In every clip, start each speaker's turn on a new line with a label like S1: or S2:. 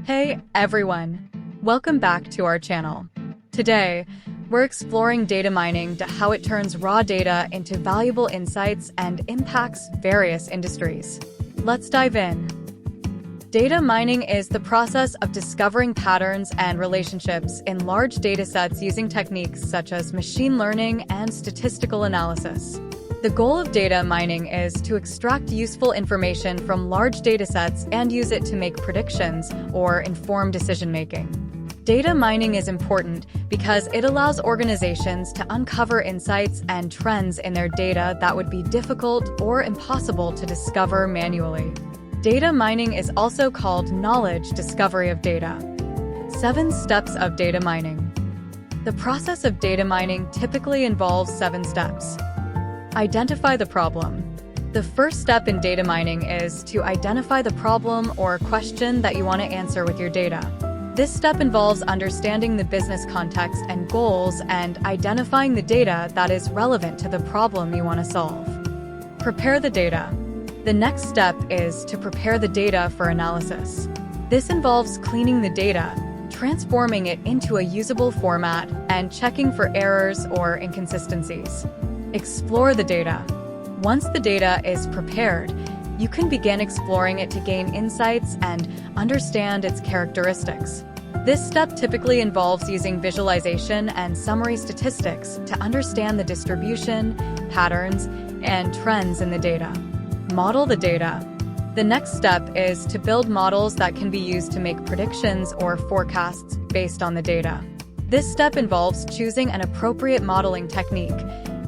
S1: Hey everyone, welcome back to our channel. Today, we're exploring data mining to how it turns raw data into valuable insights and impacts various industries. Let's dive in. Data mining is the process of discovering patterns and relationships in large datasets using techniques such as machine learning and statistical analysis. The goal of data mining is to extract useful information from large datasets and use it to make predictions or inform decision-making. Data mining is important because it allows organizations to uncover insights and trends in their data that would be difficult or impossible to discover manually. Data mining is also called knowledge discovery of data. 7 steps of data mining. The process of data mining typically involves 7 steps. Identify the problem. The first step in data mining is to identify the problem or question that you want to answer with your data. This step involves understanding the business context and goals and identifying the data that is relevant to the problem you want to solve. Prepare the data. The next step is to prepare the data for analysis. This involves cleaning the data, transforming it into a usable format, and checking for errors or inconsistencies. Explore the data. Once the data is prepared, you can begin exploring it to gain insights and understand its characteristics. This step typically involves using visualization and summary statistics to understand the distribution, patterns, and trends in the data. Model the data. The next step is to build models that can be used to make predictions or forecasts based on the data. This step involves choosing an appropriate modeling technique,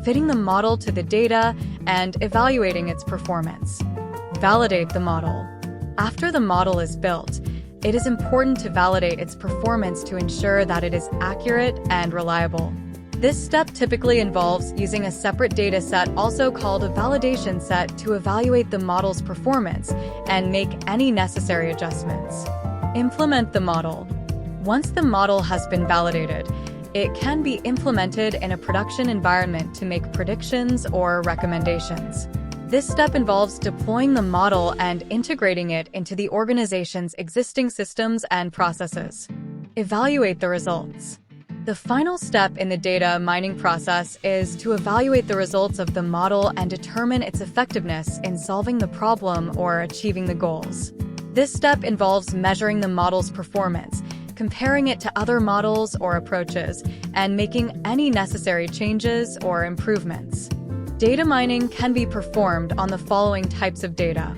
S1: fitting the model to the data, and evaluating its performance. Validate the model. After the model is built, it is important to validate its performance to ensure that it is accurate and reliable. This step typically involves using a separate data set, also called a validation set, to evaluate the model's performance and make any necessary adjustments. Implement the model. Once the model has been validated, it can be implemented in a production environment to make predictions or recommendations. This step involves deploying the model and integrating it into the organization's existing systems and processes. Evaluate the results. The final step in the data mining process is to evaluate the results of the model and determine its effectiveness in solving the problem or achieving the goals. This step involves measuring the model's performance, comparing it to other models or approaches, and making any necessary changes or improvements. Data mining can be performed on the following types of data.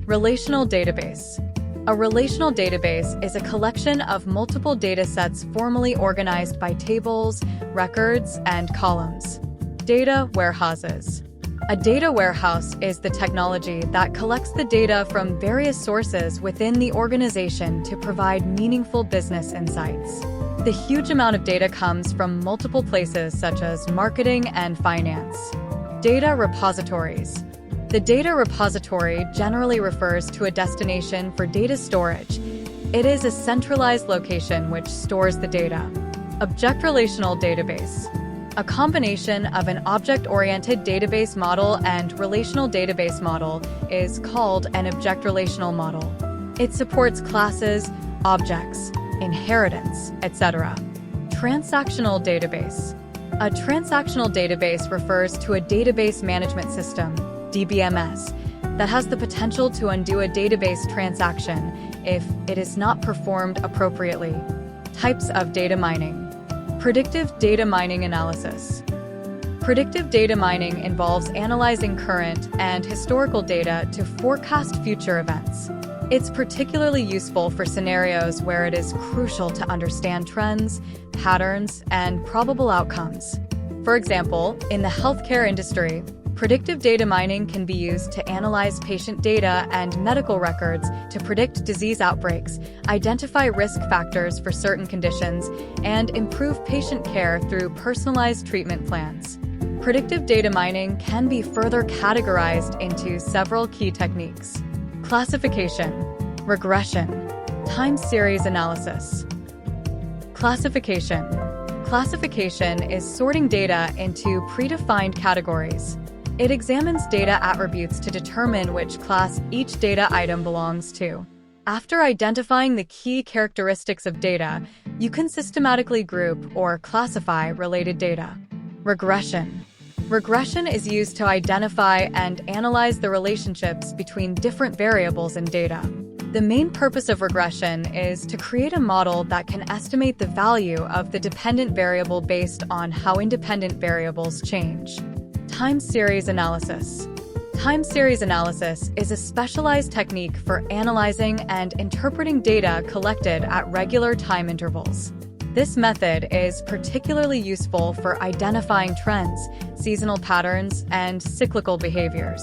S1: Relational database. A relational database is a collection of multiple data sets formally organized by tables, records, and columns. Data warehouses. A data warehouse is the technology that collects the data from various sources within the organization to provide meaningful business insights. The huge amount of data comes from multiple places such as marketing and finance. Data repositories. The data repository generally refers to a destination for data storage. It is a centralized location which stores the data. Object relational database. A combination of an object-oriented database model and relational database model is called an object relational model. It supports classes, objects, inheritance, etc. Transactional database. A transactional database refers to a database management system, DBMS, that has the potential to undo a database transaction if it is not performed appropriately. Types of data mining. Predictive data mining analysis. Predictive data mining involves analyzing current and historical data to forecast future events. It's particularly useful for scenarios where it is crucial to understand trends, patterns, and probable outcomes. For example, in the healthcare industry, predictive data mining can be used to analyze patient data and medical records to predict disease outbreaks, identify risk factors for certain conditions, and improve patient care through personalized treatment plans. Predictive data mining can be further categorized into several key techniques: classification, regression, time series analysis. Classification. Classification is sorting data into predefined categories. It examines data attributes to determine which class each data item belongs to. After identifying the key characteristics of data, you can systematically group or classify related data. Regression. Regression is used to identify and analyze the relationships between different variables in data. The main purpose of regression is to create a model that can estimate the value of the dependent variable based on how independent variables change. Time series analysis. Time series analysis is a specialized technique for analyzing and interpreting data collected at regular time intervals. This method is particularly useful for identifying trends, seasonal patterns, and cyclical behaviors.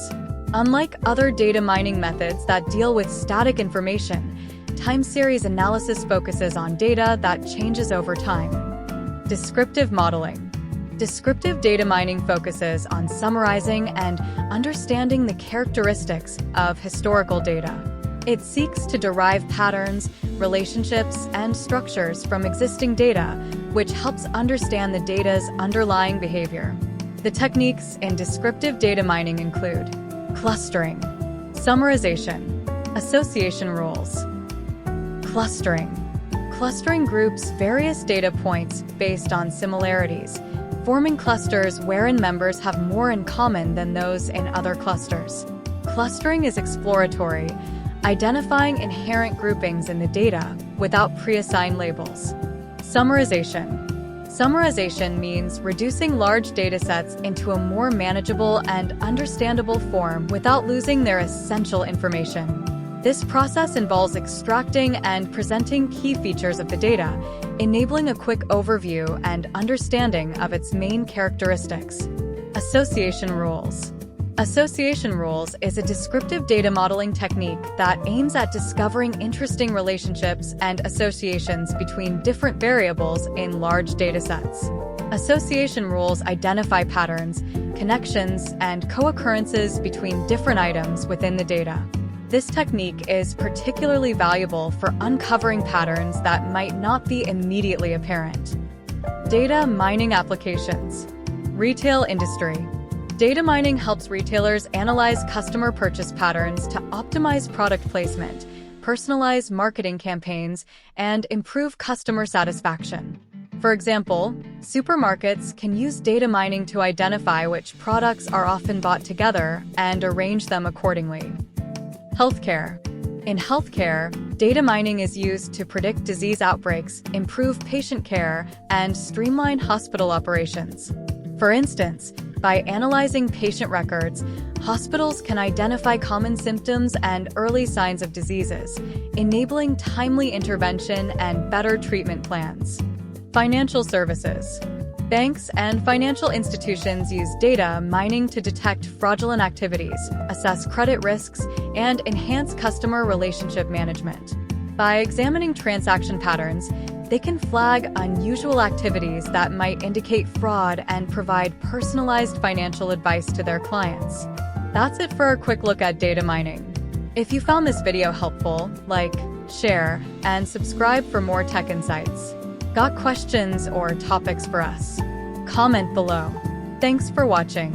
S1: Unlike other data mining methods that deal with static information, time series analysis focuses on data that changes over time. Descriptive modeling. Descriptive data mining focuses on summarizing and understanding the characteristics of historical data. It seeks to derive patterns, relationships, and structures from existing data, which helps understand the data's underlying behavior. The techniques in descriptive data mining include clustering, summarization, association rules. Clustering. Clustering groups various data points based on similarities, forming clusters wherein members have more in common than those in other clusters. Clustering is exploratory, identifying inherent groupings in the data without pre-assigned labels. Summarization. Summarization means reducing large datasets into a more manageable and understandable form without losing their essential information. This process involves extracting and presenting key features of the data, enabling a quick overview and understanding of its main characteristics. Association rules. Association rules is a descriptive data modeling technique that aims at discovering interesting relationships and associations between different variables in large datasets. Association rules identify patterns, connections, and co-occurrences between different items within the data. This technique is particularly valuable for uncovering patterns that might not be immediately apparent. Data mining applications. Retail industry. Data mining helps retailers analyze customer purchase patterns to optimize product placement, personalize marketing campaigns, and improve customer satisfaction. For example, supermarkets can use data mining to identify which products are often bought together and arrange them accordingly. Healthcare. In healthcare, data mining is used to predict disease outbreaks, improve patient care, and streamline hospital operations. For instance, by analyzing patient records, hospitals can identify common symptoms and early signs of diseases, enabling timely intervention and better treatment plans. Financial services. Banks and financial institutions use data mining to detect fraudulent activities, assess credit risks, and enhance customer relationship management. By examining transaction patterns, they can flag unusual activities that might indicate fraud and provide personalized financial advice to their clients. That's it for a quick look at data mining. If you found this video helpful, like, share, and subscribe for more tech insights. Got questions or topics for us? Comment below. Thanks for watching.